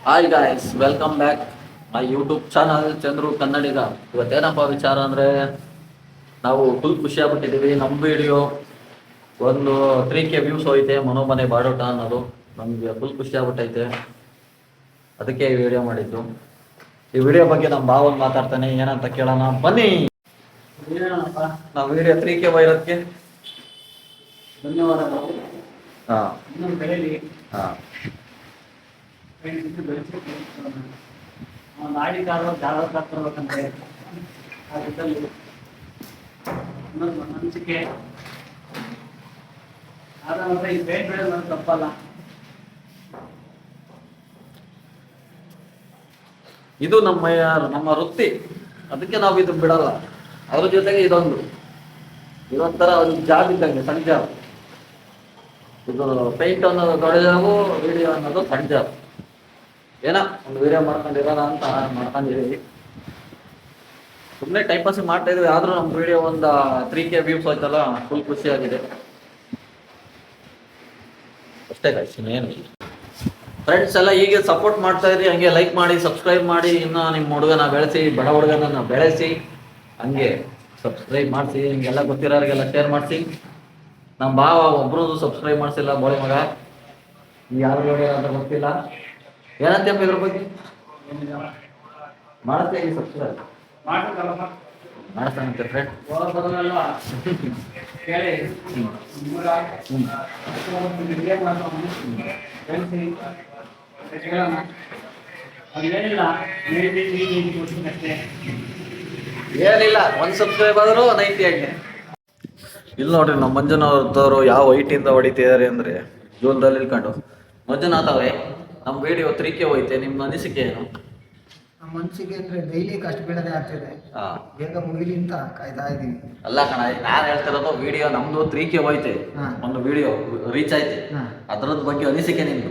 Hi guys, welcome back my YouTube channel Chandru Kannadiga. ಇವತ್ತೇನಪ್ಪ ವಿಚಾರ ಅಂದರೆ, ನಾವು ಫುಲ್ ಖುಷಿಯಾಗ್ಬಿಟ್ಟಿದ್ದೀವಿ. ನಮ್ಮ ವಿಡಿಯೋ ಒಂದು 3K ವ್ಯೂಸ್ ಹೋಯ್ತೆ, ಮನೋಮನೆ ಬಾಡೋಟ ಅನ್ನೋದು. ನಮಗೆ ಫುಲ್ ಖುಷಿ ಆಗ್ಬಿಟ್ಟೈತೆ, ಅದಕ್ಕೆ ಈ ವಿಡಿಯೋ ಮಾಡಿದ್ದು. ಈ ವಿಡಿಯೋ ಬಗ್ಗೆ ನಮ್ಮ ಭಾವನ್ ಮಾತಾಡ್ತಾನೆ, ಏನಂತ ಕೇಳೋಣ ಬನ್ನಿ. ನಾವು ವಿಡಿಯೋ 3K ಬರೋದಕ್ಕೆ ಧನ್ಯವಾದಗಳು. ಹಾಂ ಇನ್ನೊಂದು ಬೆಳೆಯಲಿ ಹಾಂ ನಾಡಿಗಾರೋ ಜಾಗೃತ ತರ್ಬೇಕಂತೆ ಆ ರೀತಿಯಲ್ಲಿ ಇನ್ನೊಂದು ಅನಿಸಿಕೆ. ಆದ್ರೆ ಈ ಪೇಂಟ್ ಬೆಳೆಯೋದು ತಪ್ಪಲ್ಲ. ಇದು ನಮ್ಮ ವೃತ್ತಿ, ಅದಕ್ಕೆ ನಾವು ಇದು ಬಿಡಲ್ಲ. ಅದ್ರ ಜೊತೆಗೆ ಇದೊಂಥರ ಒಂದು ಜಾಬ್ ಇದ್ದಂಗೆ, ಸಣ್ಣ ಜಾಬ್. ಇದು ಪೇಂಟ್ ಅನ್ನೋದು ದೊಡ್ಡ ಜಾಬು, ವಿಡಿಯೋ ಅನ್ನೋದು ಸಣ್ಣ ಜಾಬ್. ಏನೋ ಒಂದು ವಿಡಿಯೋ ಮಾಡ್ಕೊಂಡಿರೋಣ ಅಂತ ಮಾಡ್ಕೊಂಡಿದ್ದೀವಿ. ಸುಮ್ಮನೆ ಟೈಮ್ ಪಾಸ್ ಮಾಡ್ತಾ ಇದ್ವಿ. ಆದರೂ ನಮ್ಮ ವಿಡಿಯೋ ಒಂದು 3K ವ್ಯೂಸ್ ಹೋಯ್ತಲ್ಲ, ಫುಲ್ ಖುಷಿಯಾಗಿದೆ ಅಷ್ಟೇ ಗಾಯ್ಸ್, ಇನ್ನೇನು. ಫ್ರೆಂಡ್ಸ್ ಎಲ್ಲ ಹೀಗೆ ಸಪೋರ್ಟ್ ಮಾಡ್ತಾ ಇದ್ರಿ, ಹಂಗೆ ಲೈಕ್ ಮಾಡಿ, ಸಬ್ಸ್ಕ್ರೈಬ್ ಮಾಡಿ. ಇನ್ನು ನಿಮ್ಮ ಹುಡುಗನ ಬೆಳೆಸಿ, ಬಡ ಹುಡುಗನ ಬೆಳೆಸಿ, ಹಂಗೆ ಸಬ್ಸ್ಕ್ರೈಬ್ ಮಾಡಿಸಿ. ನಿಮಗೆಲ್ಲ ಗೊತ್ತಿರೋರಿಗೆಲ್ಲ ಶೇರ್ ಮಾಡಿಸಿ. ನಮ್ಮ ಭಾವ ಒಬ್ರು ಸಬ್ಸ್ಕ್ರೈಬ್ ಮಾಡಿಸಿಲ್ಲ, ಬೋಳಿ ಮಗ. ಯಾರು ಅಂತ ಗೊತ್ತಿಲ್ಲ. ಏನಂತಪ್ಪ ಇದ್ರ ಬಗ್ಗೆ ಮಾಡುತ್ತೆ ಈ ಸಬ್ಸ್ಕ್ರೈಬ್ ಮಾಡ್ತಾನಂತೆ ಫ್ರೆಂಡ್. ಕೇಳಿ ಏನಿಲ್ಲ, ಒಂದು ಸಬ್ಸ್ಕ್ರೈಬ್ ಆದರೂ 90 ಹಂಗೆ. ಇಲ್ಲಿ ನೋಡ್ರಿ, ನಮ್ಮ ಮಂಜುನಾಥವ್ರು ಯಾವ ಹೈಟಿಂದ ಹೊಡಿತಿದ್ದಾರೆ ಅಂದರೆ, ಜೋಲ್ದಲ್ಲಿ ಇಳ್ಕೊಂಡು. ಮಂಜುನಾಥ್ ಅವರೇ, ನಮ್ಮ ವಿಡಿಯೋ 3K ಹೋಯ್ತೆ, ನಿಮ್ಮ ಅನಿಸಿಕೆ ಏನು? ನಮ್ಮ ಮನಸ್ಸಿಗೆ ಅಂದ್ರೆ ಡೈಲಿ ಕಷ್ಟ ಬೀಳದೆ ಆಗ್ತಿದೆ. ಹಾಂ, ಬೇಗ ಮುಗಿಲಿ ಅಂತ ಕಾಯ್ತಾ ಇದೀವಿ. ಅಲ್ಲ ಕಣ, ನಾನು ಹೇಳ್ತಿರೋದು ವಿಡಿಯೋ ನಮ್ದು 3K ಹೋಯ್ತೆ, ಒಂದು ವಿಡಿಯೋ ರೀಚ್ ಆಯ್ತೆ, ಅದರದ್ದು ಬಗ್ಗೆ ಅನಿಸಿಕೆ ನಿಮ್ದು?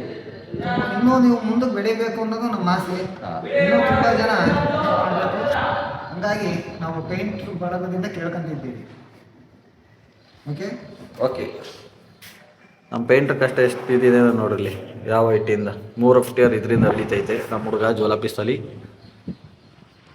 ಇನ್ನೂ ನೀವು ಮುಂದಕ್ಕೆ ಬೆಳಿಬೇಕು ಅನ್ನೋದು ನಮ್ಮ ಆಸೆ. ಇನ್ನೂ ತುಂಬಾ ಜನ ಮಾಡಬೇಕು. ಹಂಗಾಗಿ ನಾವು ಪೇಂಟ್ ಬಳಗದಿಂದ ಕೇಳ್ಕೊಂತಿದ್ದೀವಿ. Okay okay. ನಮ್ಮ ಪೇಂಟ್ರ್ ಕಷ್ಟ ಎಷ್ಟು ಇದಿದೆ ನೋಡ್ರಿ. ಯಾವ ಹೈಟಿಂದ 3 ಫಿಫ್ಟಿಯರ್ ಇದರಿಂದ ಹಿಡಿತೈತೆ ನಮ್ಮ ಹುಡುಗ ಜೋಲ ಪೀಸಲ್ಲಿ.